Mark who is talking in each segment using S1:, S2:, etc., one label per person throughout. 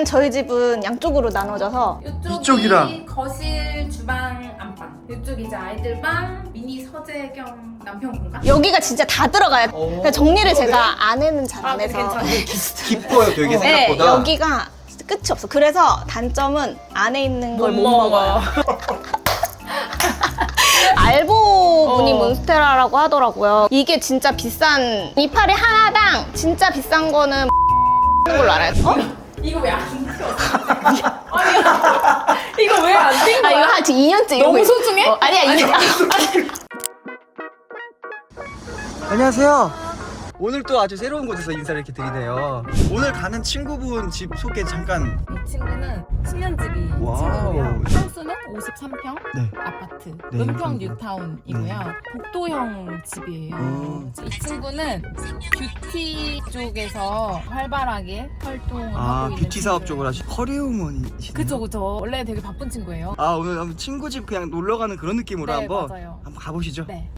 S1: 저희 집은 양쪽으로 나눠져서
S2: 이쪽이랑
S3: 거실, 주방, 안방. 이쪽이 이제 아이들 방, 미니 서재 겸 남편 공간.
S1: 여기가 진짜 다 들어가요. 그러니까 정리를 제가 아내는 잘 안 해서.
S2: 기뻐요 되게
S1: 네,
S2: 생각보다.
S1: 여기가 끝이 없어. 그래서 단점은 안에 있는 걸 못 먹어요. 알보 무늬 몬스테라라고 하더라고요. 이게 진짜 비싼, 이파리 하나당 진짜 비싼 거는 걸로 알아요.
S3: 이거 왜 안 튀었어? 아니, 이거 왜 안 뛴
S1: 아,
S3: 거야?
S1: 이거 한 2년째
S3: 너무 소중해?
S1: 아니야, 이게.
S2: 안녕하세요. 오늘 또 아주 새로운 곳에서 인사를 이렇게 드리네요. 오늘 가는 친구분 집 소개 잠깐.
S3: 이 친구는 10년지기
S2: 와우.
S3: 친구고요. 평수는 53평
S2: 네.
S3: 아파트.
S2: 네,
S3: 은평
S2: 은평.
S3: 뉴타운이고요. 복도형 집이에요. 이 친구는 뷰티 쪽에서 활발하게 활동을 하고 있는
S2: 뷰티 사업
S3: 친구예요.
S2: 쪽을 하시. 커리우먼이시네요.
S3: 그쵸. 원래 되게 바쁜 친구예요.
S2: 오늘 한번 친구 집 그냥 놀러 가는 그런 느낌으로
S3: 네,
S2: 한번
S3: 맞아요.
S2: 한번 가보시죠.
S3: 네.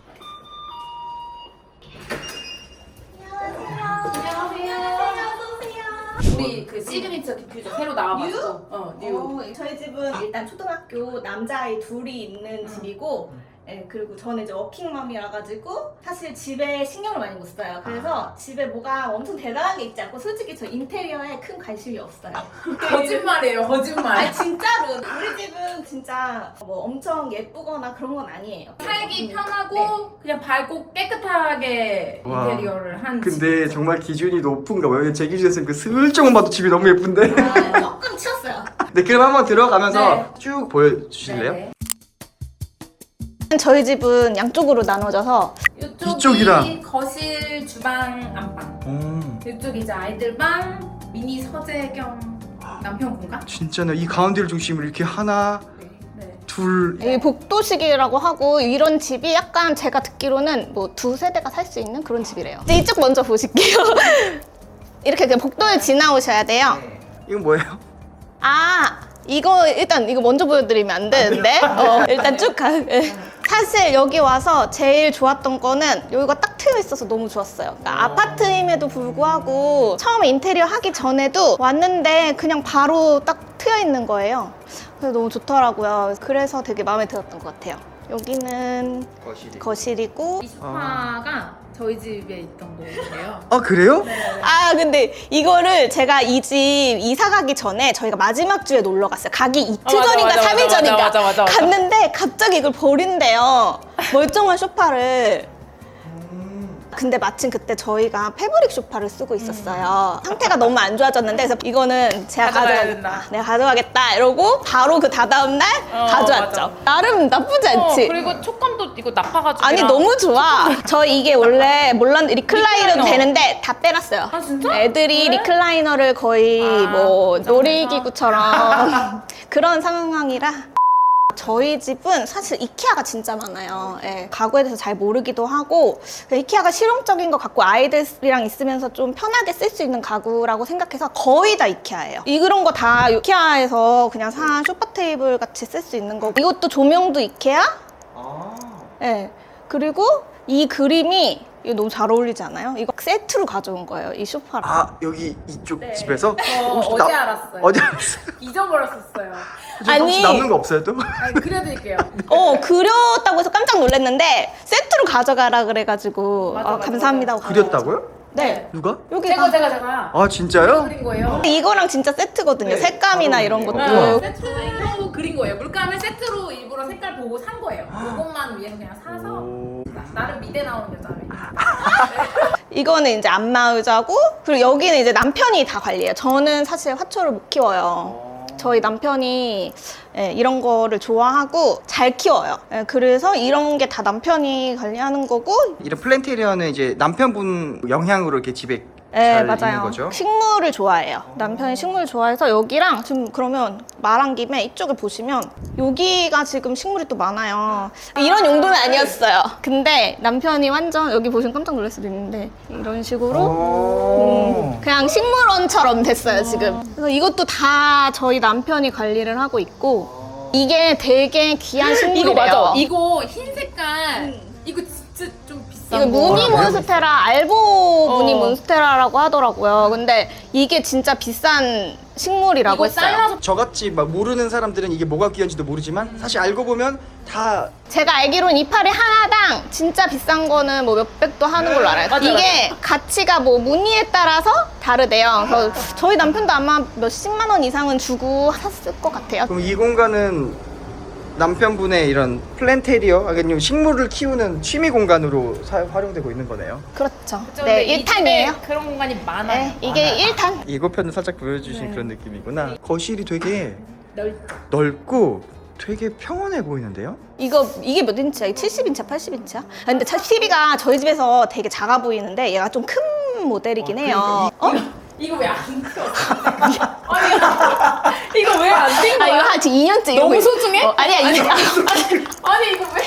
S3: 우리 그 시그니처 디퓨저 새로 나와가지고 뉴.
S1: 저희 집은 일단 초등학교 남자아이 둘이 있는 집이고, 예, 그리고 저는 이제 워킹맘이라 가지고 사실 집에 신경을 많이 못 써요. 그래서 집에 뭐가 엄청 대단한 게 있지 않고 솔직히 저 인테리어에 큰 관심이 없어요.
S3: 거짓말이에요, 거짓말.
S1: 아니 진짜로 우리 집은 진짜 뭐 엄청 예쁘거나 그런 건 아니에요.
S3: 살기 편하고 그냥 밝고 깨끗하게
S2: 와.
S3: 인테리어를 한
S2: 근데 정말 기준이 높은가 봐요. 제 기준에서는 그 슬쩍만 봐도 집이 너무 예쁜데.
S1: 아, 조금 치웠어요.
S2: 네, 그럼 한번 들어가면서
S3: 네.
S2: 쭉 보여주실래요?
S3: 네.
S1: 저희 집은 양쪽으로 나눠져서
S2: 이쪽이랑.
S3: 거실, 주방, 안방. 이쪽이 이제 아이들 방, 미니 서재 겸 남편 공간.
S2: 진짜네. 이 가운데를 중심으로 이렇게 하나,
S3: 네.
S2: 둘.
S1: 이 복도식이라고 하고 이런 집이 약간 제가 듣기로는 뭐 두 세대가 살 수 있는 그런 집이래요. 이제 이쪽 먼저 보실게요. 이렇게 그냥 복도를 지나오셔야 돼요.
S2: 이건 뭐예요?
S1: 이거 일단 이거 먼저 보여드리면 안 되는데 일단 쭉 가. 사실 여기 와서 제일 좋았던 거는 여기가 딱 트여 있어서 너무 좋았어요. 그러니까 아파트임에도 불구하고 처음에 인테리어 하기 전에도 왔는데 그냥 바로 딱 트여 있는 거예요. 그래서 너무 좋더라고요. 그래서 되게 마음에 들었던 것 같아요. 여기는 거실이고
S3: 이 소파가 저희 집에 있던 거예요.
S2: 그래요?
S1: 근데 이거를 제가 이 집 이사 가기 전에 저희가 마지막 주에 놀러 갔어요. 가기 이틀
S3: 맞아,
S1: 전인가
S3: 맞아,
S1: 3일
S3: 맞아,
S1: 전인가
S3: 맞아.
S1: 갔는데 갑자기 이걸 버린대요. 멀쩡한 소파를. 근데 마침 그때 저희가 패브릭 소파를 쓰고 있었어요. 상태가 너무 안 좋아졌는데 그래서 이거는 제가
S3: 가져가야 된다.
S1: 내가 가져가겠다 이러고 바로 그 다다음 날 가져왔죠.
S3: 맞아.
S1: 나름 나쁘지 않지?
S3: 그리고 촉감도 이거 나파가지고.
S1: 아니 너무 좋아. 저 이게 원래 몰랐는데 리클라이너도
S3: 리클라이너.
S1: 되는데 다 빼놨어요.
S3: 아 진짜?
S1: 애들이
S3: 왜?
S1: 리클라이너를 거의 뭐
S3: 정상에서?
S1: 놀이기구처럼 그런 상황이라. 저희 집은 사실 이케아가 진짜 많아요. 예, 가구에 대해서 잘 모르기도 하고 이케아가 실용적인 것 같고 아이들이랑 있으면서 좀 편하게 쓸 수 있는 가구라고 생각해서 거의 다 이케아예요. 이런 거 다 이케아에서 그냥 산 소파 테이블 같이 쓸 수 있는 거고 이것도 조명도 이케아? 예. 그리고 이 그림이 이거 너무 잘 어울리지 않아요? 이거 세트로 가져온 거예요, 이 소파를.
S2: 여기 이쪽
S3: 네.
S2: 집에서? 혹시
S3: 어제 알았어요.
S2: 어제 알았어요?
S3: 잊어버렸었어요.
S2: 혹시 남는 거 없어요 또?
S3: 아니, 그려드릴게요.
S1: 그렸다고 해서 깜짝 놀랐는데 세트로 가져가라 그래가지고
S3: 맞아, 맞아,
S1: 감사합니다 하고
S2: 그렸다고요?
S1: 네.
S2: 누가?
S1: 여기
S3: 제가
S2: 진짜요?
S3: 그린 거예요.
S1: 이거랑 진짜 세트거든요.
S2: 네.
S1: 색감이나 이런
S2: 잘
S1: 것도.
S2: 어울리네요.
S3: 세트로 이런 거 그린 거예요. 물감을 세트로 일부러 색깔 보고 산 거예요. 이것만 위해 그냥 사서 나름 미대 나오는 여자를.
S1: 이거는 이제 안마 의자고 그리고 여기는 이제 남편이 다 관리해요. 저는 사실 화초를 못 키워요. 저희 남편이 이런 거를 좋아하고 잘 키워요. 그래서 이런 게 다 남편이 관리하는 거고.
S2: 이런 플랜테리어는 이제 남편분 영향으로 이렇게 집에
S1: 네,
S2: 잘 있는
S1: 맞아요.
S2: 거죠?
S1: 식물을 좋아해요. 남편이 식물을 좋아해서 여기랑 지금 그러면 말한 김에 이쪽을 보시면 여기가 지금 식물이 또 많아요. 이런 용도는 아니었어요. 근데 남편이 완전 여기 보시면 깜짝 놀랄 수도 있는데 이런 식으로 그냥 식물원처럼 됐어요, 지금. 그래서 이것도 다 저희 남편이 관리를 하고 있고 이게 되게 귀한 식물이래요.
S3: 이거 맞아. 이거 흰 색깔. 이거 진짜 좀 비싸.
S1: 이거 무늬
S2: 아,
S1: 몬스테라, 알보 무늬
S3: 어.
S1: 몬스테라라고 하더라고요. 근데 이게 진짜 비싼 식물이라고
S3: 이거
S1: 했어요.
S3: 잘라서
S2: 저같이 막 모르는 사람들은 이게 뭐가 귀한지도 모르지만 사실 알고 보면 다
S1: 제가 알기로는 이파리 하나당 진짜 비싼 거는 뭐 몇백도 하는 걸로 알아요.
S3: 맞아,
S1: 이게 가치가 뭐 무늬에 따라서 다르대요. 그래서 저희 남편도 아마 몇십만 원 이상은 주고 샀을 것 같아요.
S2: 그럼 이 공간은 남편분의 이런 플랜테리어, 아니면 식물을 키우는 취미 공간으로 활용되고 있는 거네요.
S1: 그렇죠.
S3: 그쵸,
S1: 네,
S3: 근데 이
S1: 1탄이에요.
S3: 집에 그런 공간이 많아요.
S1: 네, 이게 1탄.
S2: 예고편을 살짝 보여주신 그런 느낌이구나. 거실이 되게
S3: 넓
S2: 넓고 되게 평온해 보이는데요?
S1: 이게 몇 인치야? 70인치야? 80인치야? 근데 TV가 저희 집에서 되게 작아 보이는데 얘가 좀 큰 모델이긴 해요.
S3: 이거 왜 안 키웠어? 아니 이거 왜 안 뛴
S1: 아,
S3: 거야?
S1: 이거 한 지금 2년째 이러고
S3: 너무
S1: 있-
S3: 소중해?
S1: 아니야,
S3: 아니 이거 왜?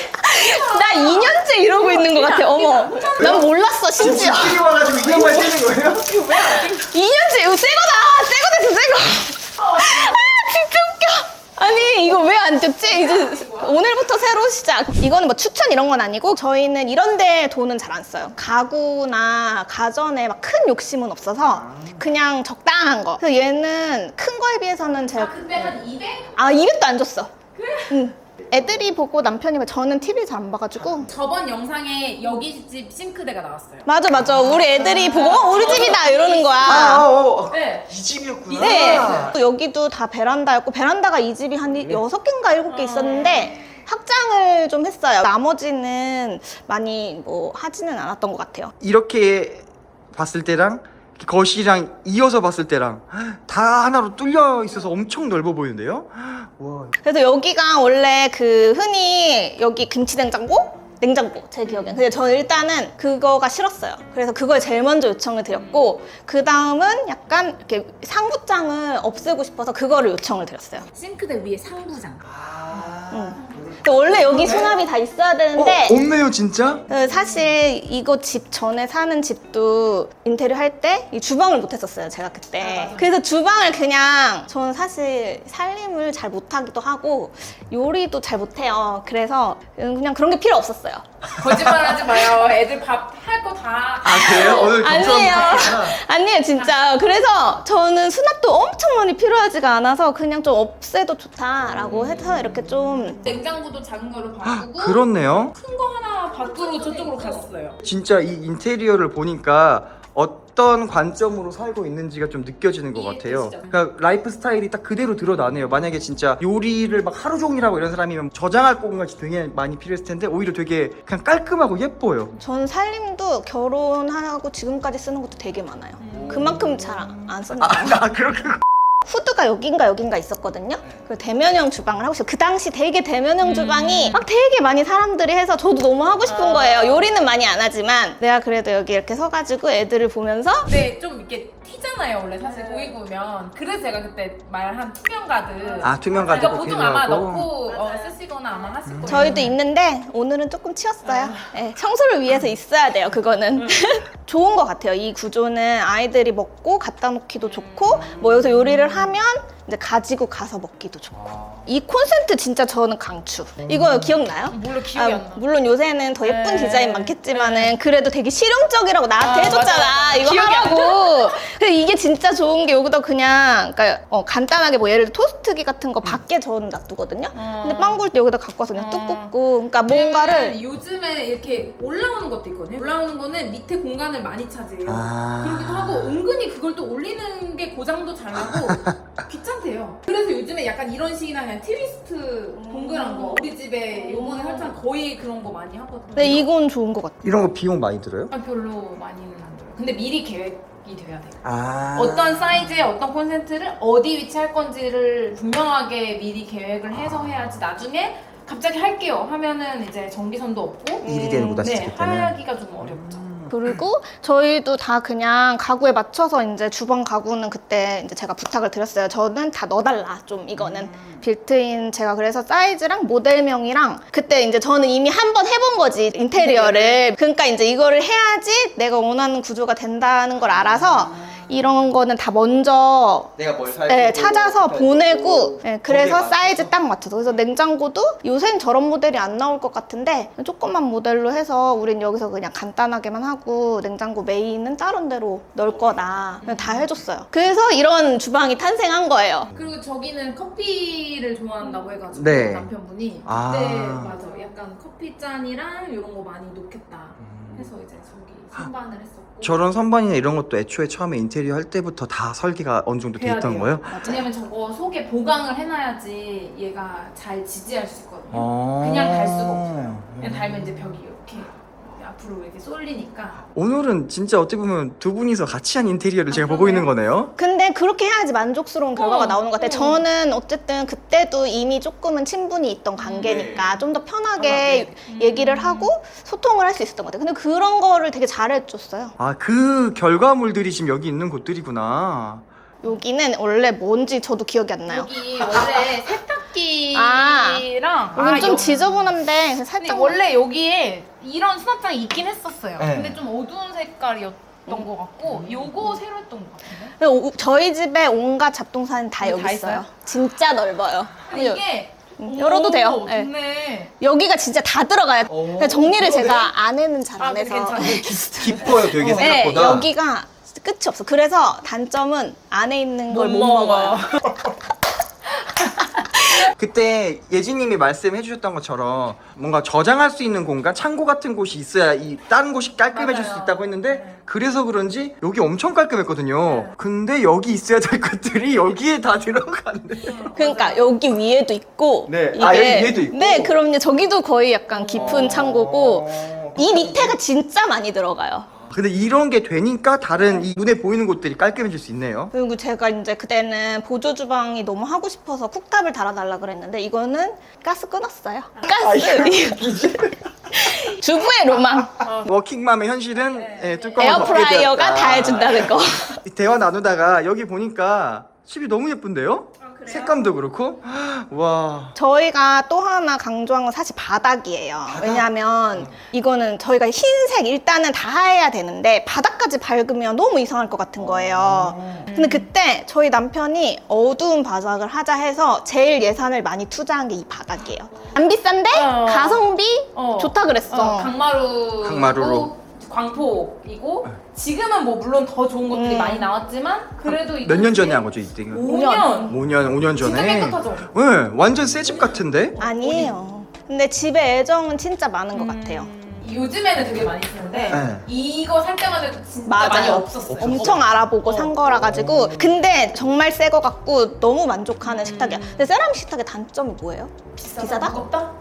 S1: 나 2년째 이러고 있는 것 같아. 어머. 난 몰랐어, 심지어.
S2: 집들이 와가지고 이런 말 쓰는 거예요?
S1: 2년째 이거 새 거다. 새 거 됐어, 새 거. 아, 진짜 웃겨. 아니, 이거 왜 안 떴지? 이제 오늘부터 새로 시작. 이거는 뭐 추천 이런 건 아니고 저희는 이런 데 돈은 잘 안 써요. 가구나 가전에 막 큰 욕심은 없어서 그냥 적당한 거. 그래서 얘는 큰 거에 비해서는 제가
S3: 근데 한 200?
S1: 200도 안 줬어. 응. 애들이 보고 남편이 봐. 저는 TV 잘 안 봐가지고.
S3: 저번 영상에 여기 집 싱크대가 나왔어요.
S1: 맞아. 우리 애들이 보고 우리 집이다 이러는 거야.
S3: 네.
S2: 이 집이었구나.
S1: 네. 여기도 다 베란다였고 베란다가 이 집이 한 6개인가 7개 있었는데 확장을 좀 했어요. 나머지는 많이 뭐 하지는 않았던 것 같아요.
S2: 이렇게 봤을 때랑 거실이랑 이어서 봤을 때랑 다 하나로 뚫려 있어서 엄청 넓어 보이는데요? 와.
S1: 그래서 여기가 원래 그 흔히 여기 김치냉장고? 냉장고 제 기억엔. 근데 저는 일단은 그거가 싫었어요. 그래서 그걸 제일 먼저 요청을 드렸고 그 다음은 약간 이렇게 상부장을 없애고 싶어서 그거를 요청을 드렸어요.
S3: 싱크대 위에 상부장.
S1: 근데 원래 여기 수납이 다 있어야 되는데
S2: 없네요 진짜?
S1: 사실 이거 집 전에 사는 집도 인테리어 할 때 이 주방을 못 했었어요, 제가 그때. 그래서 주방을 그냥 저는 사실 살림을 잘 못하기도 하고 요리도 잘 못해요. 그래서 그냥 그런 게 필요 없었어요.
S3: 거짓말하지 마요. 애들 밥 할 거 다.
S2: 아 그래요? 오늘
S1: 아니에요. 아니에요, 진짜. 그래서 저는 수납도 엄청 많이 필요하지가 않아서 그냥 좀 없애도 좋다라고 해서 이렇게 좀
S3: 냉장고도 작은 거로 바꾸고
S2: 그렇네요.
S3: 큰 거 하나 밖으로 저쪽으로 갔어요.
S2: 진짜 이 인테리어를 보니까 어떤 관점으로 살고 있는지가 좀 느껴지는 것
S3: 이게
S2: 같아요.
S3: 진짜.
S2: 그러니까 라이프 스타일이 딱 그대로 드러나네요. 만약에 진짜 요리를 막 하루 종일 하고 이런 사람이면 저장할 공간이 되게 많이 필요했을 텐데 오히려 되게 그냥 깔끔하고 예뻐요.
S1: 전 살림도 결혼하고 지금까지 쓰는 것도 되게 많아요. 그만큼 잘 안 쓰는 거예요.
S2: 그렇게
S1: 후드가 여긴가 있었거든요. 그 대면형 주방을 하고 싶어요. 그 당시 되게 대면형 주방이 막 되게 많이 사람들이 해서 저도 너무 하고 싶은 거예요. 요리는 많이 안 하지만 내가 그래도 여기 이렇게 서가지고 애들을 보면서
S3: 근데 좀 이렇게 튀잖아요, 원래 사실 고기 구우면. 그래서 제가 그때 말한 투명 가드.
S2: 아, 투명 가드
S3: 그러니까 보통 아마
S2: 필요하고.
S3: 넣고 쓰시거나 아마 하실 거예요.
S1: 저희도 있는데 오늘은 조금 치웠어요. 네, 청소를 위해서 있어야 돼요, 그거는. 좋은 것 같아요. 이 구조는 아이들이 먹고 갖다 놓기도 좋고 뭐 여기서 요리를 하면 이제 가지고 가서 먹기도 좋고. 이 콘센트 진짜 저는 강추. 이거 기억나요?
S3: 물론 기억이 안 나.
S1: 물론 요새는 더 예쁜
S3: 네.
S1: 디자인 많겠지만은 그래도 되게 실용적이라고 나한테 해줬잖아.
S3: 맞아.
S1: 이거
S3: 기억이 안
S1: 하라고. 근데 이게 진짜 좋은 게 여기다 그냥 그러니까 간단하게 뭐 예를 들어 토스트기 같은 거 밖에 저는 놔두거든요. 근데 빵 구울 때 여기다 갖고 와서 그냥 뚝 굽고. 그러니까 뭔가를
S3: 왜냐면 요즘에 이렇게 올라오는 것도 있거든요. 올라오는 거는 밑에 공간을 많이 차지해요.
S2: 아.
S3: 그러기도 하고 은근히 그걸 또 올리는 게 고장도 잘 나고 귀찮대요. 그래서 요즘에 약간 이런 식이나 그냥 트위스트 동그란 거 우리 집에 요번에 설정 거의 그런 거 많이 하거든요.
S1: 근데 이건 좋은 것 같아.
S2: 이런 거 비용 많이 들어요?
S3: 별로 많이는 안 들어요. 근데 미리 계획이 돼야 돼요.
S2: 아.
S3: 어떤 사이즈의 어떤 콘센트를 어디 위치할 건지를 분명하게 미리 계획을 해서 해야지 나중에 갑자기 할게요 하면은 이제 전기선도 없고
S2: 일이 되는 거다
S3: 네,
S2: 싶을 때는.
S3: 하기가 좀 어렵죠.
S1: 그리고 저희도 다 그냥 가구에 맞춰서 이제 주방 가구는 그때 이제 제가 부탁을 드렸어요. 저는 다 넣어달라. 좀 이거는 빌트인 제가 그래서 사이즈랑 모델명이랑 그때 이제 저는 이미 한 번 해본 거지 인테리어를. 그러니까 이제 이거를 해야지 내가 원하는 구조가 된다는 걸 알아서 이런 거는 다 먼저
S2: 내가 뭘 살
S1: 네, 찾아서 보내고 네, 그래서 사이즈 딱 맞춰서. 그래서 냉장고도 요새는 저런 모델이 안 나올 것 같은데 조그만 모델로 해서 우린 여기서 그냥 간단하게만 하고 냉장고 메인은 다른 데로 넣을 거다. 그냥 다 해줬어요. 그래서 이런 주방이 탄생한 거예요.
S3: 그리고 저기는 커피를 좋아한다고 해가지고
S2: 네.
S3: 남편분이
S2: 아.
S3: 네 맞아 약간 커피 잔이랑 이런 거 많이 놓겠다 해서 이제 저기 선반을 했었고
S2: 저런 선반이나 이런 것도 애초에 처음에 인테리어 할 때부터 다 설계가 어느 정도 돼
S3: 돼야
S2: 있던
S3: 돼요.
S2: 거예요?
S3: 왜냐면 저거 속에 보강을 해놔야지 얘가 잘 지지할 수 있거든요.
S2: 어.
S3: 그냥 달 수가 없어요. 그냥 달면 이제 벽이 이렇게 앞으로 이렇게 쏠리니까.
S2: 오늘은 진짜 어떻게 보면 두 분이서 같이 한 인테리어를 제가 보고 있는 거네요.
S1: 근데 그렇게 해야지 만족스러운 결과가 나오는 것 같아요.
S3: 어.
S1: 저는 어쨌든 그때도 이미 조금은 친분이 있던 관계니까 좀 더 편하게 얘기를 하고 소통을 할 수 있었던 것 같아요. 근데 그런 거를 되게 잘해줬어요.
S2: 아, 그 결과물들이 지금 여기 있는 곳들이구나.
S1: 여기는 원래 뭔지 저도 기억이 안 나요.
S3: 여기 원래 세탁기랑
S1: 여기 좀
S3: 여기-
S1: 지저분한데
S3: 근데
S1: 살짝
S3: 원래 여기에 이런 수납장이 있긴 했었어요.
S2: 네.
S3: 근데 좀 어두운 색깔이었던 것 같고 요거 새로 했던 것 같은데.
S1: 저희 집에 온갖 잡동사니 다
S3: 여기
S1: 여기
S3: 다
S1: 있어요.
S3: 있어요?
S1: 진짜 넓어요.
S3: 근데 이게
S1: 열어도 돼요.
S3: 오,
S1: 네.
S3: 좋네.
S1: 여기가 진짜 다 들어가요.
S2: 오,
S1: 그러니까 정리를
S2: 그러네.
S1: 제가 안에는 잘
S3: 아,
S1: 안 해서.
S3: 괜찮네.
S2: 깊어요, 되게
S1: 네,
S2: 생각보다.
S1: 여기가 끝이 없어. 그래서 단점은 안에 있는 걸 못
S3: 못
S1: 먹어요.
S2: 그때 예진님이 말씀해 주셨던 것처럼 뭔가 저장할 수 있는 공간, 창고 같은 곳이 있어야 이 다른 곳이 깔끔해질
S3: 맞아요.
S2: 수 있다고 했는데
S3: 네.
S2: 그래서 그런지 여기 엄청 깔끔했거든요. 근데 여기 있어야 될 것들이 여기에 다 들어갔네.
S1: 그러니까 여기 위에도 있고
S2: 네. 아, 여기 위에도 있고?
S1: 네, 그럼요. 저기도 거의 약간 깊은 창고고
S2: 어.
S1: 이 밑에가 진짜 많이 들어가요.
S2: 근데 이런 게 되니까 다른 이 눈에 보이는 곳들이 깔끔해질 수 있네요.
S1: 그리고 제가 이제 그때는 보조 주방이 너무 하고 싶어서 쿡탑을 달아달라 그랬는데 이거는 가스 끊었어요. 가스. 주부의 로망.
S2: 워킹맘의 현실은 예, 뚜껑을
S1: 에어프라이어가
S2: 덮게
S1: 다
S2: 되었다.
S1: 해준다는 거.
S2: 이 대화 나누다가 여기 보니까 집이 너무 예쁜데요?
S3: 그래요?
S2: 색감도 그렇고 와.
S1: 저희가 또 하나 강조한 건 사실 바닥이에요. 왜냐하면 이거는 저희가 흰색 일단은 다 해야 되는데 바닥까지 밝으면 너무 이상할 것 같은 거예요. 근데 그때 저희 남편이 어두운 바닥을 하자 해서 제일 예산을 많이 투자한 게 이 바닥이에요. 안 비싼데 가성비 좋다 그랬어.
S2: 강마루로.
S3: 광포이고 지금은 뭐 물론 더 좋은 것들이 많이 나왔지만 그래도
S2: 몇 년 전에 한 거죠, 이때?
S3: 5년
S2: 5년
S3: 진짜
S2: 전에.
S3: 깨끗하죠?
S2: 네, 완전 새 집 같은데?
S1: 아니에요. 근데 집에 애정은 진짜 많은 것 같아요.
S3: 요즘에는 되게 많이 쓰는데
S2: 네.
S3: 이거 살 때마다 진짜
S1: 맞아요.
S3: 많이 없었어요.
S1: 엄청 알아보고 산 거라 가지고 근데 정말 새 거 같고 너무 만족하는 식탁이야. 근데 세라믹 식탁의 단점이 뭐예요? 비싸다?
S3: 무겁다?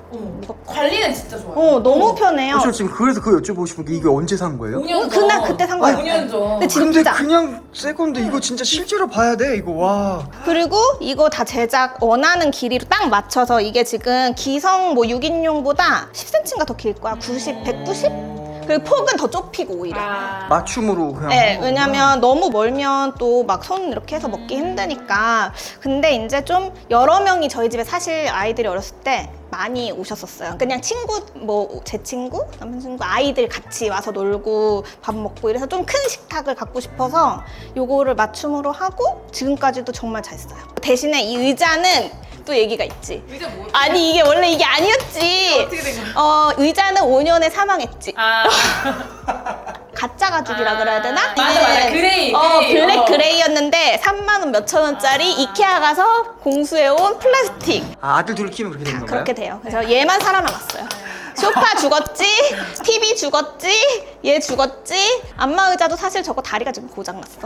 S3: 관리는 진짜 좋아요.
S1: 너무 편해요.
S2: 저 지금 그래서 그거 여쭤보고 싶은 게 이게 언제 산 거예요?
S3: 5년 전.
S1: 그날 그때 산 거예요.
S3: 5년 전.
S1: 근데
S2: 근데
S1: 진짜.
S2: 그냥 새 건데 이거 진짜 실제로 봐야 돼, 이거. 와.
S1: 그리고 이거 다 제작 원하는 길이로 딱 맞춰서 이게 지금 기성 뭐 6인용보다 10cm가 더 길 거야. 90, 190? 그리고 폭은 더 좁히고 오히려.
S2: 맞춤으로 그냥.
S1: 네,
S2: 한 거구나.
S1: 왜냐면 너무 멀면 또 막 손 이렇게 해서 먹기 힘드니까. 근데 이제 좀 여러 명이 저희 집에 사실 아이들이 어렸을 때 많이 오셨었어요. 그냥 친구, 뭐 제 친구, 남편 친구, 아이들 같이 와서 놀고 밥 먹고 이래서 좀 큰 식탁을 갖고 싶어서 요거를 맞춤으로 하고 지금까지도 정말 잘 써요. 대신에 이 의자는 또 얘기가 있지.
S3: 의자 뭐
S1: 아니 이게 원래 이게 아니었지.
S3: 어떻게 된 거야?
S1: 의자는 5년에 사망했지.
S3: 아.
S1: 가짜 가죽이라 그래야 되나?
S3: 맞아. 그레이.
S1: 블랙 그레이였는데 3만 원 몇천 원짜리 이케아 가서 공수해온 플라스틱.
S2: 아, 아들 둘 키우면 그렇게 된 건가요?
S1: 그렇게 돼요. 그래서 얘만 살아남았어요. 소파 죽었지, TV 죽었지, 얘 죽었지. 안마 의자도 사실 저거 다리가 지금 고장났어.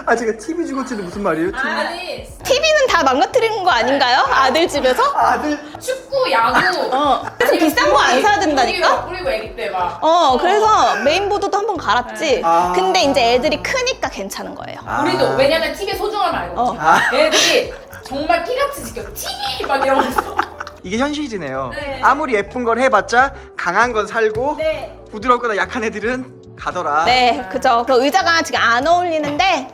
S2: 아, 제가 TV 죽었지는 무슨 말이에요? TV?
S3: 아니
S1: TV는 다 망가뜨리는 거 아닌가요? 아들 집에서?
S2: 아들.
S3: 축구, 야구.
S1: 그래서 비싼 거 안 사야 된다니까?
S3: 뿌리고 애기 때 막.
S1: 그래서 메인보드도 한번 갈았지.
S2: 아.
S1: 근데 이제 애들이 크니까 괜찮은 거예요.
S3: 우리도 왜냐면 TV의 소중함을 알거든요. 얘들이 정말 피같이 지켜. TV 막 이러면서.
S2: 이게 현실이네요.
S3: 네.
S2: 아무리 예쁜 걸 해봤자 강한 건 살고
S3: 네.
S2: 부드럽거나 약한 애들은 가더라.
S1: 네, 그죠. 그 의자가 지금 안 어울리는데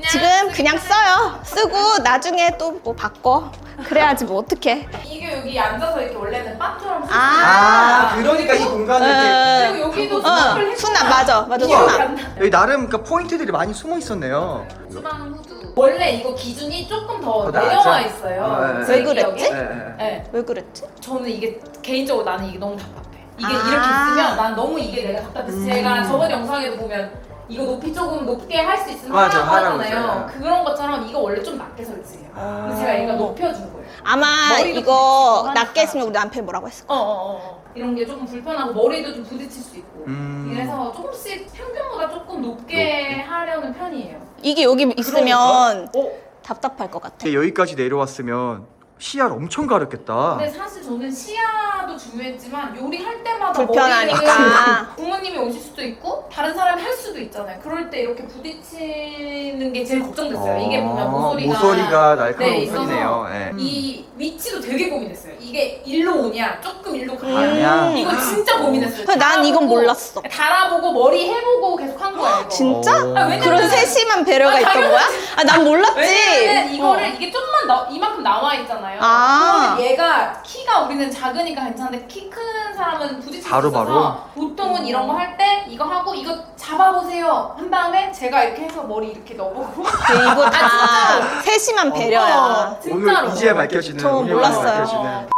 S1: 지금 그냥 써요. 쓰고 나중에 또 뭐 바꿔. 그래야지 뭐 어떡해.
S3: 이게 여기 앉아서 이렇게 원래는 바처럼 쓸
S2: 아, 그러니까 이 공간을 이렇게
S3: 그리고 여기도 수납을 해서
S1: 수납 맞아
S3: 우와.
S1: 수납.
S2: 여기 나름 그러니까 포인트들이 많이 숨어 있었네요.
S3: 주방 후드. 원래 이거 기준이 조금 더
S2: 더
S3: 내려와
S2: 낮아?
S3: 있어요.
S2: 왜
S1: 그랬지?
S3: 네.
S1: 왜 그랬지?
S3: 저는 이게 개인적으로 나는 이게 너무 답답해. 이게
S1: 아.
S3: 이렇게 있으면 난 너무 이게 내가 답답해서 제가 저번 영상에도 보면 이거 높이 조금 높게 할 수 있으면
S2: 맞아,
S3: 하라고
S2: 하라고
S3: 하잖아요.
S2: 했어요.
S3: 그런 것처럼 이거 원래 좀 낮게 설치해요. 그래서 제가 이거 높여준 거예요.
S1: 아마
S3: 머리도
S1: 이거
S3: 부딪히고
S1: 낮게
S3: 하니까.
S1: 했으면 우리 남편이 뭐라고 했어?
S3: 이런 게 조금 불편하고 머리도 좀 부딪힐 수 있고 이래서 조금씩 평균보다 조금 높게 하려는 편이에요.
S1: 이게 여기 있으면
S3: 어?
S1: 답답할 것 같아.
S2: 여기까지 내려왔으면 시야를 엄청 가렸겠다.
S3: 근데 사실 저는 시야도 중요했지만 요리할 때마다
S1: 불편하니까.
S3: 머리를 부모님이 오실 수도 있고 다른 사람이 할 수도 있잖아요. 그럴 때 이렇게 부딪히는 게 제일 걱정됐어요. 이게 보면
S2: 모서리가 날카로운
S3: 네, 있어서
S2: 편이네요. 예.
S3: 이 위치도 되게 고민했어요. 이게 일로 오냐, 조금 일로 가냐.
S2: 아니야.
S3: 이거 진짜 고민했어요.
S1: 근데 난 이건 몰랐어.
S3: 달아보고 머리 해보고 계속 한 거야. 이거.
S1: 진짜?
S3: 아, 왜냐면-
S1: 그런 세심한 배려가
S3: 아,
S1: 있던 거야? 아, 난 몰랐지.
S3: 왜냐면 이거를 이게 좀만 이만큼 나와 있잖아요.
S1: 아.
S3: 그러면 얘가 키가 우리는 작으니까 괜찮은데 키 큰 사람은 부딪힐 수
S2: 바로,
S3: 있어서
S2: 바로?
S3: 보통은 이런 거 할 때 이거 하고 이거 잡아보세요 한 다음에 제가 이렇게 해서 머리 이렇게 넣어보고
S1: 이거 다
S3: 진짜로.
S1: 세심한 배려야.
S3: 진짜로.
S2: 오늘 이제 밝혀지는
S1: 저
S2: 우리만
S1: 몰랐어요.
S2: 밝혀지는.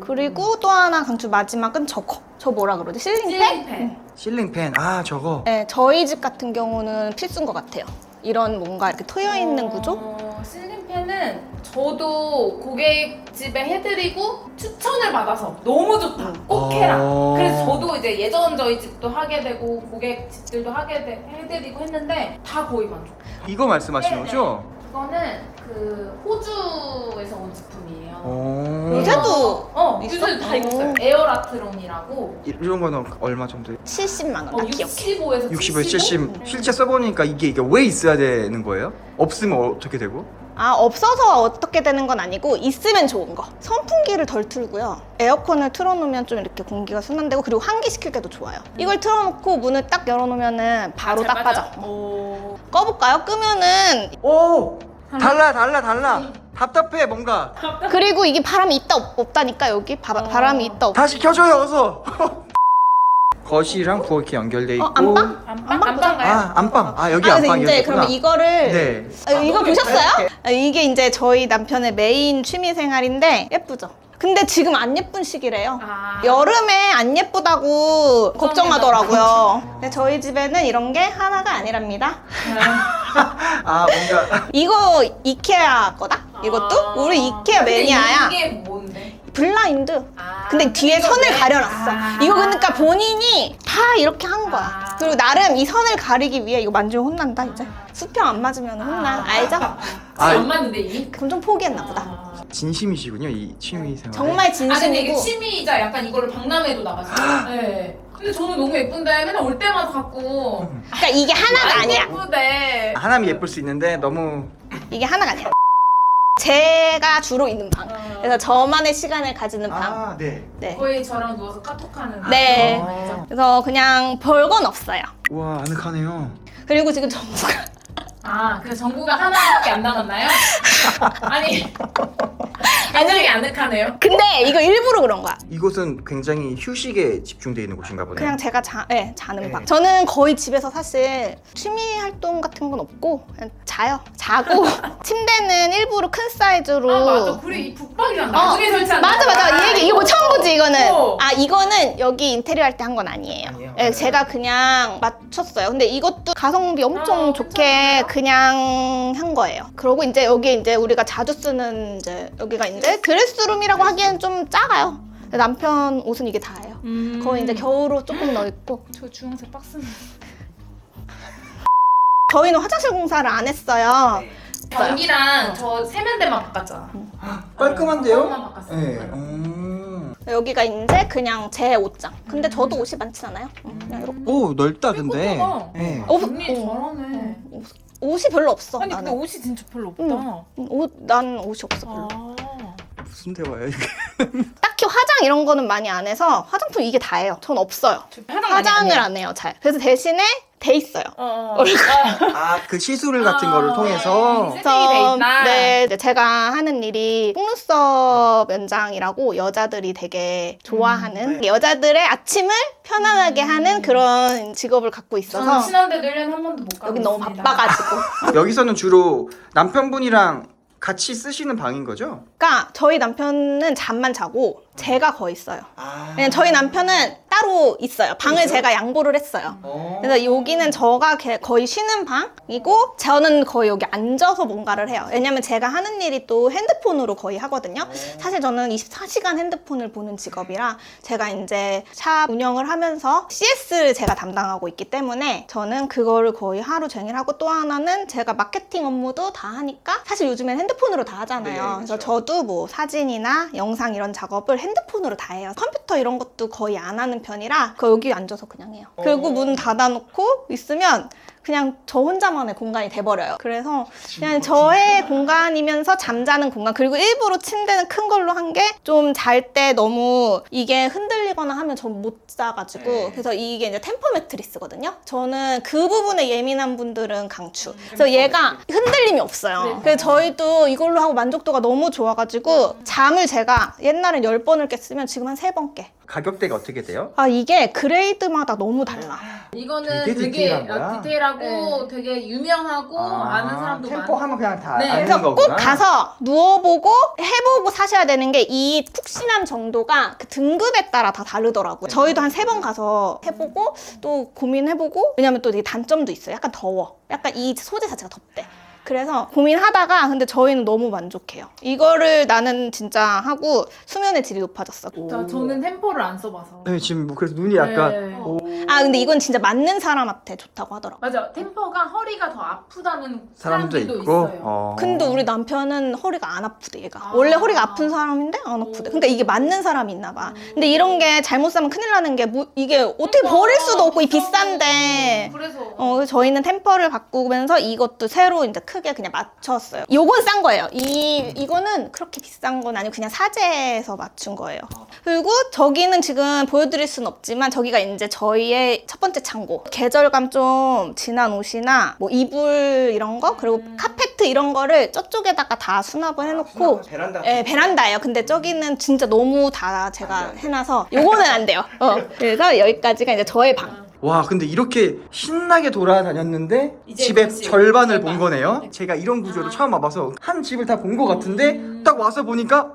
S1: 그리고 또 하나 강추 마지막은 저거. 저 뭐라 그러지? 실링팬?
S3: 실링팬.
S2: 실링팬. 아, 저거.
S1: 네, 저희 집 같은 경우는 필수인 것 같아요. 이런 뭔가 이렇게 트여 있는 구조?
S3: 실링팬은 저도 고객 집에 해드리고 추천을 받아서 너무 좋다. 꼭 해라. 그래서 저도 이제 예전 저희 집도 하게 되고 고객 집들도 해드리고 했는데 다 거의 만족.
S2: 이거 말씀하시는
S3: 네,
S2: 거죠?
S3: 이거는 그 호주에서 온 제품이에요.
S2: 오.
S1: 요새도
S3: 요새
S1: 있어?
S3: 다 입었어요. 에어라트론이라고
S2: 이런 거는 얼마 정도?
S1: 70만 원. 나 기억해.
S3: 65에서
S2: 60에서 70. 실제 써보니까 이게 왜 있어야 되는 거예요? 없으면 어떻게 되고?
S1: 아, 없어서 어떻게 되는 건 아니고 있으면 좋은 거. 선풍기를 덜 틀고요. 에어컨을 틀어놓으면 좀 이렇게 공기가 순환되고 그리고 환기시킬 때도 좋아요. 이걸 틀어놓고 문을 딱 열어놓으면은 바로 딱 빠져. 꺼볼까요? 끄면은
S2: 오! 달라. 답답해 뭔가.
S1: 그리고 이게 바람이 있다 없다니까 여기 바람이 있다 없다.
S2: 다시 켜줘요 어서. 거실이랑 부엌 이렇게 연결돼 있고.
S1: 안방?
S3: 안방가요?
S2: 아, 안방. 아, 여기
S1: 그래서
S2: 안방이었구나.
S1: 이제 그러면 이거를
S2: 네.
S1: 이거 보셨어요? 이게 이제 저희 남편의 메인 취미 생활인데 예쁘죠? 근데 지금 안 예쁜 시기래요. 여름에 안 예쁘다고 걱정하더라고요. 근데 저희 집에는 이런 게 하나가 아니랍니다.
S2: 아, 뭔가
S1: 이거 이케아 거다? 이것도? 우리 이케아 매니아야.
S3: 이게 뭔데?
S1: 블라인드. 근데 뒤에
S3: 이거
S1: 선을
S3: 왜?
S1: 가려놨어. 이거 그러니까 본인이 다 이렇게 한 거야. 그리고 나름 이 선을 가리기 위해 이거 만지면 혼난다 이제. 수평 안 맞으면 혼나. 알죠?
S3: 안 맞는데 이미?
S1: 그럼 좀 포기했나 보다.
S2: 진심이시군요 이 취미 생활.
S1: 정말
S3: 근데 이게
S1: 진심이고.
S3: 취미이자 약간 이거를 박람회도 나가잖아요. 네. 근데 저는 너무 예쁜데 맨날 올 때마다 갖고
S1: 그러니까 이게 하나가 아니야.
S3: 예쁘대.
S2: 하나면 예쁠 수 있는데 너무.
S1: 이게 하나가 아니야. 제가 주로 있는 방. 그래서 저만의 시간을 가지는 방.
S2: 아, 네.
S1: 네.
S3: 거의 저랑 누워서 카톡하는.
S1: 네.
S2: 아.
S1: 그래서 그냥 별건 없어요.
S2: 우와, 아늑하네요.
S1: 그리고 지금 전부가
S3: 그래서 전구가 하나밖에 안 남았나요? 아니. 굉장히 아늑하네요.
S1: 근데 이거 일부러 그런 거야.
S2: 이곳은 굉장히 휴식에 집중되어 있는 곳인가 보네요.
S1: 그냥 제가 자는
S2: 네.
S1: 방. 저는 거의 집에서 사실 취미 활동 같은 건 없고 그냥 자요. 자고 침대는 일부러 큰 사이즈로.
S3: 맞아. 그래 이 북박이랑 나중에 설치한.
S1: 맞아. 이 얘기 이거 처음 보지 이거는.
S3: 어.
S1: 이거는 여기 인테리어 할 때 한 건 아니에요.
S2: 아니에요?
S1: 네, 제가 그냥 맞췄어요. 근데 이것도 가성비 엄청 좋게
S3: 괜찮은데요?
S1: 그냥 한 거예요. 그리고 이제 여기 이제 우리가 자주 쓰는 이제 여기가 이제 드레스룸이라고 하기엔 좀 작아요. 근데 남편 옷은 이게 다예요. 거의 이제 겨울옷 조금 넣어 있고.
S3: 저 주황색 박스는.
S1: 저희는 화장실 공사를 안 했어요.
S3: 변기랑 저 세면대만 바꿨잖아.
S2: 깔끔한데요?
S3: 그것만 바꿨어요.
S2: 네.
S1: 여기가 이제 그냥 제 옷장. 근데 저도 옷이 많진 않아요. 그냥 이렇게.
S2: 오, 넓다 근데.
S3: 예쁘다.
S2: 네.
S3: 언니 잘하네.
S1: 옷이 별로 없어.
S3: 아니 근데
S1: 나는.
S3: 옷이 진짜 별로 없다.
S1: 난 옷이 없어 별로.
S2: 무슨 대화야 이게?
S1: 딱히 화장 이런 거는 많이 안 해서 화장품 이게 다예요. 전 없어요. 화장을 안 해요 잘. 그래서 대신에 돼 있어요.
S2: 아, 그 시술 같은 거를 통해서.
S3: 세팅이 돼 있다.
S1: 네, 이제 제가 하는 일이 속눈썹 연장이라고 여자들이 되게 좋아하는 여자들의 아침을 편안하게 하는 그런 직업을 갖고 있어서
S3: 저는 친한데도 1년에 한 번도 못 가고
S1: 여기 너무
S3: 있습니다.
S1: 바빠가지고.
S2: 여기서는 주로 남편분이랑 같이 쓰시는 방인 거죠?
S1: 그러니까 저희 남편은 잠만 자고 제가 거의 써요.
S2: 아.
S1: 왜냐면 저희 남편은 따로 있어요. 방을 제가 양보를 했어요. 그래서 여기는 저가 거의 쉬는 방이고 저는 거의 여기 앉아서 뭔가를 해요. 왜냐면 제가 하는 일이 또 핸드폰으로 거의 하거든요. 사실 저는 24시간 핸드폰을 보는 직업이라 제가 이제 샵 운영을 하면서 CS를 제가 담당하고 있기 때문에 저는 그거를 거의 하루 종일 하고 또 하나는 제가 마케팅 업무도 다 하니까 사실 요즘엔 핸드폰으로 다 하잖아요.
S2: 네,
S1: 그래서
S2: 그렇죠.
S1: 저도 뭐 사진이나 영상 이런 작업을 핸드폰으로 다 해요. 컴퓨터 이런 것도 거의 안 하는 편이라 여기 앉아서 그냥 해요. 그리고 문 닫아놓고 있으면 그냥 저 혼자만의 공간이 돼버려요. 그래서 그냥 저의 공간이면서 잠자는 공간, 그리고 일부러 침대는 큰 걸로 한 게 좀 잘 때 너무 이게 흔들리거나 하면 전 못 자가지고 그래서 이게 이제 템퍼 매트리스거든요. 저는 그 부분에 예민한 분들은 강추. 그래서 얘가 흔들림이 없어요. 그래서 저희도 이걸로 하고 만족도가 너무 좋아가지고 잠을 제가 옛날엔 10번을 깼으면 지금 한 3번 깨.
S2: 가격대가 어떻게 돼요?
S1: 아, 이게 그레이드마다 너무 달라.
S3: 이거는
S2: 되게
S3: 되게
S2: 디테일한 거야?
S3: 디테일하고 되게 유명하고 아는 사람도
S2: 템포
S3: 많고.
S2: 하면 그냥 다
S3: 네.
S2: 아는
S1: 그래서
S2: 거구나.
S1: 꼭 가서 누워보고 해보고 사셔야 되는 게 이 푹신함 정도가 그 등급에 따라 다 다르더라고요. 저희도 한 3번 가서 해보고 또 고민해보고, 왜냐면 또 되게 단점도 있어요. 약간 더워. 약간 이 소재 자체가 덥대. 그래서 고민하다가 근데 저희는 너무 만족해요. 이거를 나는 진짜 하고 수면의 질이 높아졌어.
S3: 저는 템포를 안 써봐서.
S2: 네, 지금 뭐 그래서 눈이 약간
S3: 네.
S2: 오.
S1: 아, 근데 이건 진짜 맞는 사람한테 좋다고 하더라고.
S3: 맞아. 템포가 허리가 더 아프다는
S2: 사람도
S3: 사람들도
S2: 있고.
S3: 있어요.
S1: 근데 우리 남편은 허리가 안 아프대, 얘가. 원래 허리가 아픈 사람인데 안 아프대. 그러니까 이게 맞는 사람이 있나 봐. 근데 이런 게 잘못 사면 큰일 나는 게 이게 어떻게 버릴 수도 없고 이 비싼데.
S3: 그래서
S1: 그래서 저희는 템퍼를 바꾸면서 이것도 새로 이제 크게 그냥 맞췄어요. 요건 싼 거예요. 이거는 그렇게 비싼 건 아니고 그냥 사재에서 맞춘 거예요. 그리고 저기는 지금 보여드릴 순 없지만 저기가 이제 저희의 첫 번째 창고. 계절감 좀 진한 옷이나 뭐 이불 이런 거, 그리고 카페트 이런 거를 저쪽에다가 다 수납을 해놓고.
S2: 베란다.
S1: 네, 베란다예요. 근데 저기는 진짜 너무 다 제가 해놔서 요거는 안 돼요. 그래서 여기까지가 이제 저의 방.
S2: 와, 근데 이렇게 신나게 돌아다녔는데
S3: 이제
S2: 집의
S3: 거실,
S2: 절반을
S3: 절반.
S2: 본 거네요. 제가 이런 구조를 처음 와봐서 한 집을 다 본 것 같은데 딱 와서 보니까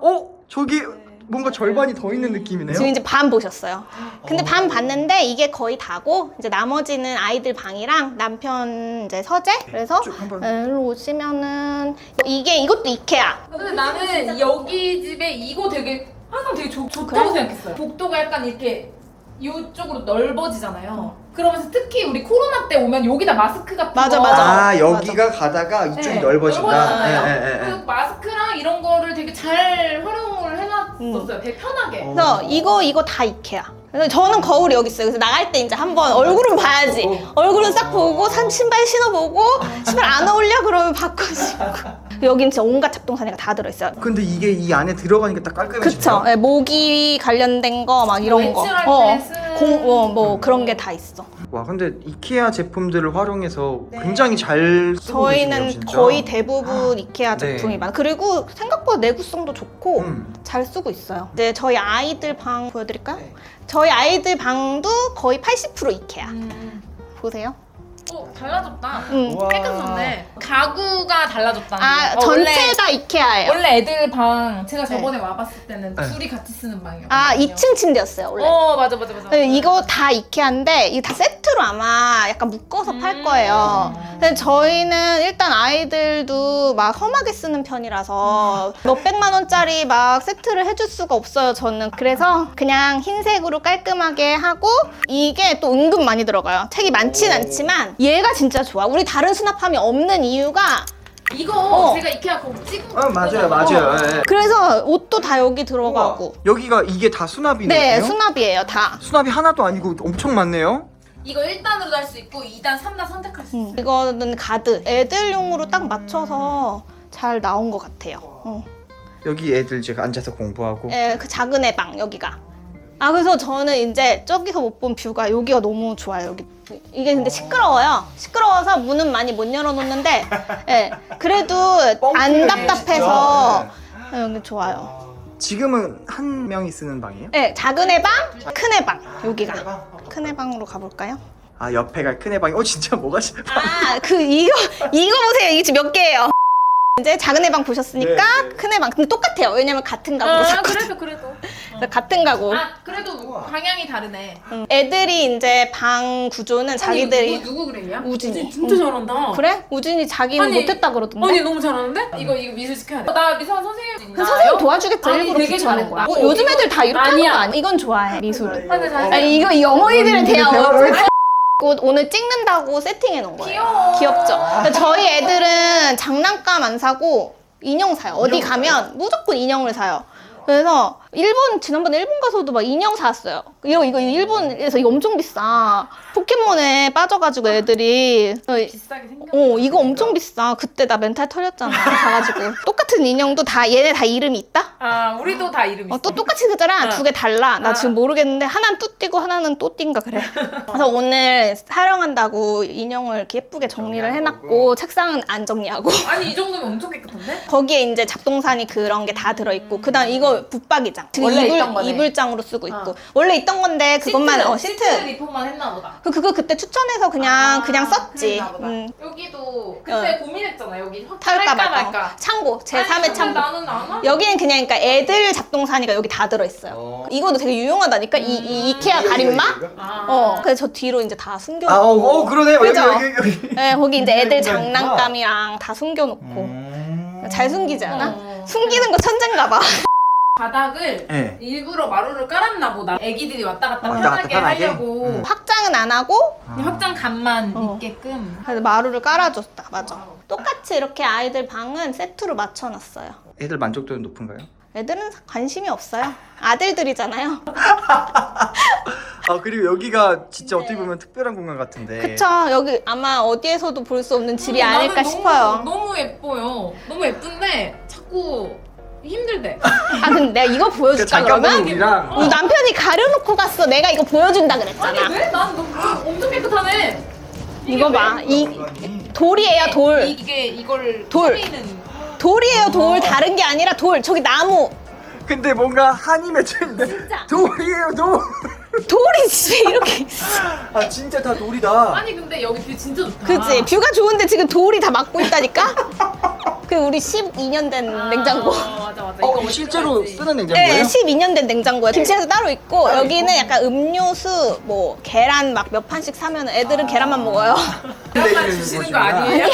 S2: 저기 뭔가 절반이 더 있는 느낌이네요.
S1: 지금 이제 반 보셨어요. 근데 반 봤는데 이게 거의 다고 이제 나머지는 아이들 방이랑 남편 이제 서재. 그래서
S2: 쭉 한번.
S1: 일로 오시면은 이것도 이케아.
S3: 근데 나는 여기 집에 이거 되게 항상 되게 좋다고
S1: 그래?
S3: 생각했어요. 복도가 약간 이렇게 이쪽으로 넓어지잖아요. 그러면서 특히 우리 코로나 때 오면 여기다 마스크 같은
S1: 맞아,
S3: 거
S1: 맞아.
S2: 아, 여기가 가다가 이쪽이
S3: 네,
S2: 넓어진다.
S3: 넓어지잖아요. 그리고 마스크랑 이런 거를 되게 잘 활용을 해놨었어요. 되게 편하게.
S1: 그래서 이거 다 이케아. 그래서 저는 거울이 여기 있어요. 그래서 나갈 때 이제 한번 얼굴은 봐야지. 얼굴은 싹 보고 신발 신어보고 신발 안 어울려 그러면 바꿔주고. 여긴 진짜 온갖 잡동사니가 다 들어있어요.
S2: 근데 이게 이 안에 들어가니까 딱 깔끔해지네요.
S1: 그쵸. 네, 모기 관련된 거 막 이런 거.
S3: 외출할 때 쓰는-
S1: 뭐 그런 게 다 있어.
S2: 와, 근데 이케아 제품들을 활용해서 굉장히 잘 쓰고 계시네요,
S1: 저희는
S2: 진짜.
S1: 거의 대부분 이케아
S2: 네.
S1: 제품이 많아. 그리고 생각보다 내구성도 좋고
S2: 음.
S1: 잘 쓰고 있어요. 이제 저희 아이들 방 보여드릴까요?
S2: 네.
S1: 저희 아이들 방도 거의 80% 이케아. 보세요.
S3: 달라졌다.
S2: 우와.
S3: 깨끗한데 가구가 달라졌다는
S1: 아,
S3: 거.
S1: 전체가 이케아예요.
S3: 원래 애들 방 제가 저번에 와봤을 때는
S2: 네.
S3: 둘이 같이 쓰는 방이었거든요.
S1: 아, 2층 침대였어요, 원래.
S3: 맞아.
S1: 네, 이거 다 이케아인데 이거 다 세트로 아마 약간 묶어서 팔 거예요. 근데 저희는 일단 아이들도 막 험하게 쓰는 편이라서 몇백만 원짜리 막 세트를 해줄 수가 없어요, 저는. 그래서 그냥 흰색으로 깔끔하게 하고 이게 또 은근 많이 들어가요. 책이 많진 않지만 얘가 진짜 좋아. 우리 다른 수납함이 없는 이유가
S3: 이거 제가 이케아 거기 찍은 거.
S2: 맞아요. 예, 예.
S1: 그래서 옷도 다 여기 들어가고.
S2: 여기가 이게 다 수납이네요.
S1: 네, 수납이에요, 다.
S2: 수납이 하나도 아니고 엄청 많네요.
S3: 이거 1단으로도 할 수 있고 2단, 3단 선택할 수 있어요.
S1: 이거는 가드. 애들용으로 딱 맞춰서 잘 나온 것 같아요.
S2: 여기 애들 제가 앉아서 공부하고.
S1: 그 작은 애 방, 여기가. 아 그래서 저는 이제 저기서 못 본 뷰가 여기가 너무 좋아요. 여기 이게 근데 시끄러워요. 시끄러워서 문은 많이 못 열어놓는데 예, 그래도 안 답답해서 여기 좋아요.
S2: 지금은 한 명이 쓰는 방이에요?
S1: 네, 작은 애방, 큰 애방 여기가 큰 애방으로 가볼까요?
S2: 아 옆에가 큰 애방이 진짜 뭐가 싫어.
S1: 아 그 이거 보세요. 이게 지금 몇 개예요? 이제 작은 애방 보셨으니까
S2: 네.
S1: 큰 애방 근데 똑같아요. 왜냐면 같은 가구로 샀거든요.
S3: 그래도.
S1: 같은 가구.
S3: 아 그래도 방향이 다르네.
S1: 애들이 이제 방 구조는 자기들이
S3: 누구 그래요?
S1: 우진이.
S3: 진짜 잘한다.
S1: 그래? 우진이 자기는
S3: 아니,
S1: 못했다 그러던데.
S3: 아니 너무 잘하는데? 이거 미술 시켜야 돼. 나 미술 선생님.
S1: 그 선생님 도와주겠죠.
S3: 아니,
S1: 일부러
S3: 되게
S1: 붙여놓은 거야.
S3: 잘했다.
S1: 요즘 애들 다 이렇게 하는
S3: 아니야.
S1: 거 아니야? 이건 좋아해 미술은.
S3: 근데 잘.
S1: 아니 이거 이 어머니들은 대화
S2: 대화를
S1: 오늘 찍는다고 세팅해 놓은 거예요.
S3: 귀여워.
S1: 귀엽죠? 근데 저희 애들은 장난감 안 사고 인형 사요. 어디 가면 무조건 인형을 사요. 그래서 지난번에 일본 가서도 막 인형 사왔어요. 이거 일본에서 이거 엄청 비싸. 포켓몬에 빠져가지고 애들이.
S3: 비싸게 생겼어.
S1: 이거 엄청 비싸. 그때 나 멘탈 털렸잖아. 가가지고. 똑같은 인형도 얘네 다 이름이 있다?
S3: 아 우리도 다 이름 있어.
S1: 또 똑같이 그잖아. 두 개 달라. 나
S3: 아.
S1: 지금 모르겠는데 하나는 뚜띠고 하나는 또띠인가 그래. 그래서 오늘 촬영한다고 인형을 이렇게 예쁘게 정리를 해놨고 책상은 안 정리하고
S3: 아니 이 정도면 엄청 깨끗한데?
S1: 거기에 이제 잡동사니 그런 게 다 들어있고 그다음 이거 붙박이장. 지금
S3: 원래 있던 거네.
S1: 이불장으로 쓰고 있고 원래 있던 건데 그것만
S3: 시트
S1: 시트.
S3: 리폼만 했나 보다.
S1: 그거 그때 추천해서 그냥 썼지.
S3: 그랬나 보다. 여기도 그때
S1: 어.
S3: 고민했잖아. 여기
S1: 탈까
S3: 할까
S1: 말까. 창고 제3의 창고.
S3: 나는 안 하.
S1: 여기는 그냥 그러니까 애들 잡동사니가 여기 다 들어있어요. 이거도 되게 유용하다니까 이 이케아 가림막. 그래서 저 뒤로 이제 다 숨겨놓고.
S2: 그러네요.
S1: 그죠?
S2: 여기.
S1: 네, 거기 이제 애들 장난감이랑 다 숨겨놓고. 잘 숨기지 않아? 숨기는 거 천재인가 봐.
S3: 바닥을
S2: 네.
S3: 일부러 마루를 깔았나 보다. 애기들이 왔다 갔다
S2: 왔다 갔다
S3: 편하게
S2: 편하게?
S3: 하려고.
S1: 확장은 안 하고
S3: 확장감만 있게끔.
S1: 그래서 마루를 깔아줬다. 맞아. 똑같이 이렇게 아이들 방은 세트로 맞춰놨어요.
S2: 애들 만족도는 높은가요?
S1: 애들은 관심이 없어요. 아들들이잖아요.
S2: 그리고 여기가 진짜 어떻게 보면 특별한 공간 같은데.
S1: 그쵸. 여기 아마 어디에서도 볼 수 없는 집이
S3: 나는
S1: 아닐까 싶어요.
S3: 너무 예뻐요. 너무 예쁜데 자꾸 힘들대.
S1: 근데 내가 이거 보여줄까
S2: 잠깐 보는
S1: 그러면?
S2: 우리랑
S1: 우리 남편이 가려놓고 갔어. 내가 이거 보여준다 그랬잖아.
S3: 아니 왜? 난 너무 엄청 깨끗하네.
S1: 이거 봐. 돌이에요, 돌.
S3: 이걸
S1: 돌.
S3: 소리는
S1: 돌이에요, 돌. 다른 게 아니라 돌. 저기 나무.
S2: 근데 뭔가 한이 맺혀있는데
S1: 진짜.
S2: 돌이에요 돌.
S1: 돌이 집에 이렇게 있어.
S2: 진짜 다 돌이다.
S3: 아니 근데 여기 뷰 진짜 좋다.
S1: 그치? 뷰가 좋은데 지금 돌이 다 막고 있다니까? 그 우리 12년 된 냉장고.
S3: 맞아.
S2: 이거 실제로
S3: 어디
S2: 쓰는
S1: 네,
S2: 냉장고예요?
S1: 12년 된 냉장고예요. 김치에서 따로 있고 여기는 약간 음료수, 뭐 계란 막 몇 판씩 사면 애들은 계란만 먹어요.
S3: 계란만 주시는 거 아니에요?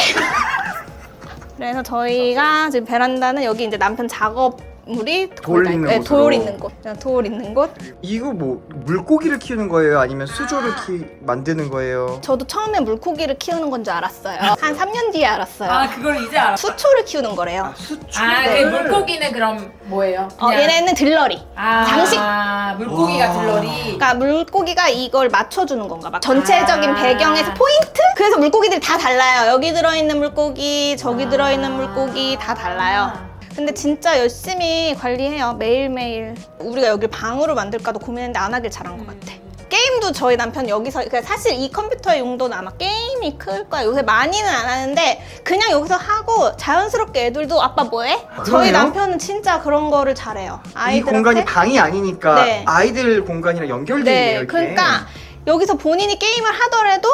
S1: 그래서 저희가 지금 베란다는 여기 이제 남편 작업물이
S2: 돌
S1: 거의 다-
S2: 있는
S1: 네,
S2: 곳으로.
S1: 돌 있는 곳. 그냥 돌 있는 곳.
S2: 이거 뭐 물고기를 키우는 거예요? 아니면 수조를 만드는 거예요?
S1: 저도 처음에 물고기를 키우는 건 줄 알았어요. 한 3년 뒤에 알았어요.
S3: 그걸 이제 알아.
S1: 수초를 키우는 거래요.
S2: 수초.
S3: 그 물고기는 그럼 뭐예요?
S1: 얘네는 들러리. 장식.
S3: 물고기가 들러리.
S1: 그러니까 물고기가 이걸 맞춰주는 건가 봐. 전체적인 배경에서 포인트? 그래서 물고기들이 다 달라요. 여기 들어있는 물고기, 저기 들어있는 물고기 다 달라요. 근데 진짜 열심히 관리해요. 매일매일. 우리가 여길 방으로 만들까도 고민했는데 안 하길 잘한 것 같아. 게임도 저희 남편 여기서, 그러니까 사실 이 컴퓨터의 용도는 아마 게임이 클 거야. 요새 많이는 안 하는데 그냥 여기서 하고 자연스럽게 애들도 아빠 뭐해? 저희
S2: 그러네요.
S1: 남편은 진짜 그런 거를 잘해요.
S2: 이
S1: 아이들한테.
S2: 공간이 방이 아니니까
S1: 네.
S2: 아이들 공간이랑 연결돼 있네요.
S1: 네,
S2: 이렇게.
S1: 그러니까 여기서 본인이 게임을 하더라도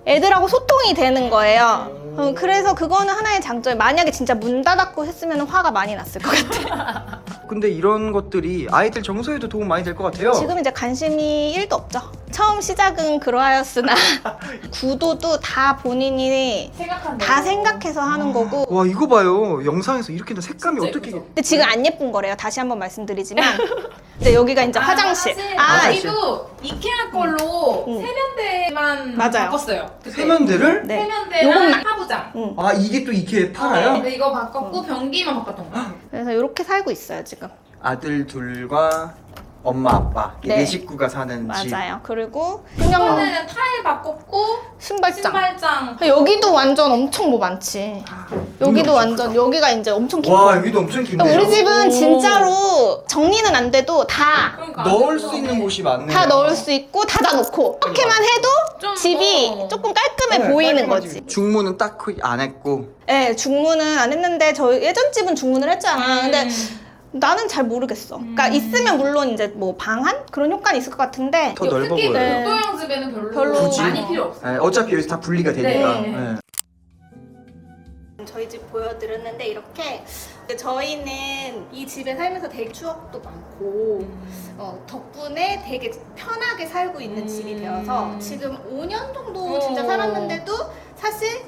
S1: 애들하고 소통이 되는 거예요. 그래서 그거는 하나의 장점이 만약에 진짜 문 닫았고 했으면 화가 많이 났을 것 같아.
S2: 근데 이런 것들이 아이들 정서에도 도움 많이 될 것 같아요.
S1: 지금 이제 관심이 1도 없죠. 처음 시작은 그러하였으나 구도도 다 본인이 다 생각해서 하는 거고.
S2: 와 이거 봐요. 영상에서 이렇게 색감이
S3: 진짜
S2: 어떻게
S3: 예쁘죠?
S1: 근데 지금 안 예쁜 거래요. 다시 한번 말씀드리지만. 근데 여기가 이제 화장실.
S3: 여기도 이케아 걸로 세면대만
S1: 맞아요.
S3: 바꿨어요. 그때.
S2: 세면대를?
S1: 네.
S3: 세면대랑
S1: 요것만.
S3: 하부장.
S2: 이게 또 이렇게 팔아요?
S3: 근데 이거 바꿨고 변기만 바꿨던 거.
S1: 그래서 이렇게 살고 있어요, 지금.
S2: 아들 둘과 엄마 아빠
S1: 네.
S2: 네 식구가 사는 집.
S1: 맞아요. 그리고 그냥
S3: 이번에는 타일 바꿨고
S1: 신발장.
S3: 신발장.
S1: 여기도 완전 엄청 뭐 많지. 여기도
S2: 엄청
S1: 완전
S2: 크다.
S1: 여기가 이제 엄청 깊어.
S2: 와 여기도 엄청 깊네요.
S1: 우리 집은
S3: 오.
S1: 진짜로 정리는 안 돼도 다
S3: 그러니까
S2: 넣을 수 있는 곳이 많네요.
S1: 다 넣을 수 있고 닫아놓고 이렇게만 해도
S3: 좀,
S1: 집이 조금 깔끔해
S2: 네,
S1: 보이는
S2: 깔끔한
S1: 거지.
S2: 집. 중문은 딱 안 했고.
S1: 네, 중문은 안 했는데 저희 예전 집은 중문을 했잖아. 근데 나는 잘 모르겠어. 그러니까 있으면 물론 이제 뭐 방한 그런 효과는 있을 것 같은데
S2: 더 넓어
S3: 특히
S2: 보여요.
S1: 네.
S3: 독도형 집에는 별로,
S1: 별로
S2: 굳이?
S3: 많이 필요 없어.
S2: 네, 어차피 여기서 다 분리가 되니까.
S3: 네.
S2: 네.
S1: 저희 집 보여드렸는데 이렇게 저희는 이 집에 살면서 되게 추억도 많고 덕분에 되게 편하게 살고 있는 집이 되어서 지금 5년 정도 진짜 살았는데도 사실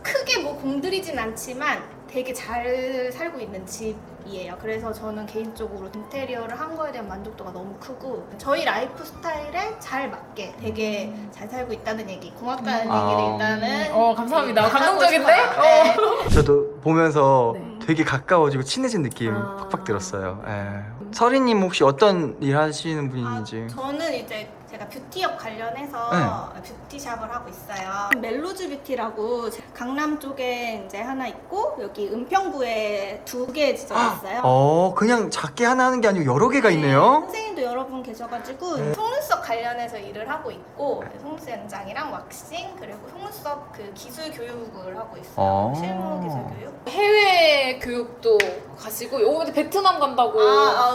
S1: 크게 뭐 공들이진 않지만 되게 잘 살고 있는 집이에요. 그래서 저는 개인적으로 인테리어를 한 거에 대한 만족도가 너무 크고 저희 라이프 스타일에 잘 맞게 되게 잘 살고 있다는 얘기, 고맙다는 얘기를 일단은
S3: 감사합니다.
S1: 하고
S3: 감동적인데?
S1: 싶어요. 네.
S2: 저도 보면서
S3: 네.
S2: 되게 가까워지고 친해진 느낌
S3: 아.
S2: 팍팍 들었어요. 예. 서리님 혹시 어떤 일 하시는 분인지?
S1: 저는 이제 제가 뷰티업 관련해서 뷰티샵을 하고 있어요. 멜로즈 뷰티라고 강남 쪽에 이제 하나 있고 여기 은평구에 2개 지점이 있어요.
S2: 그냥 작게 하나 하는 게 아니고 여러 개가 있네요.
S1: 선생님도 여러 분 계셔가지고 속눈썹 관련해서 일을 하고 있고 속눈썹 연장이랑 왁싱 그리고 속눈썹 그 기술 교육을 하고 있어요. 실무 기술 교육.
S3: 해외 교육도 가시고 요번에 베트남 간다고.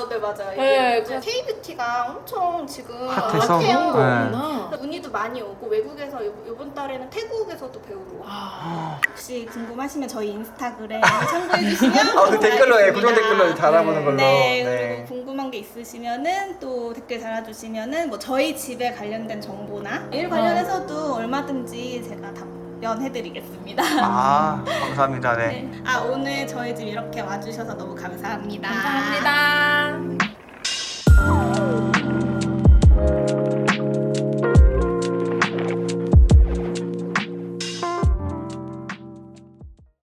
S1: 네 맞아요.
S3: 네,
S1: 이게 K-뷰티가 엄청 지금
S2: 핫해서?
S1: 핫해요.
S3: 거구나.
S1: 문의도 많이 오고 외국에서 이번 달에는 태국에서도 배우러 와요. 혹시 궁금하시면 저희 인스타그램 참고해 주시면
S2: 그 댓글로 고정 댓글로 달아보는 걸로.
S1: 네, 그리고 궁금한 게 있으시면은 또 댓글 달아주시면은 뭐 저희 집에 관련된 정보나 일 관련해서도 얼마든지 제가 답변해드리겠습니다.
S2: 감사합니다. 네.
S1: 오늘 저희 집 이렇게 와주셔서 너무 감사합니다.
S3: 감사합니다.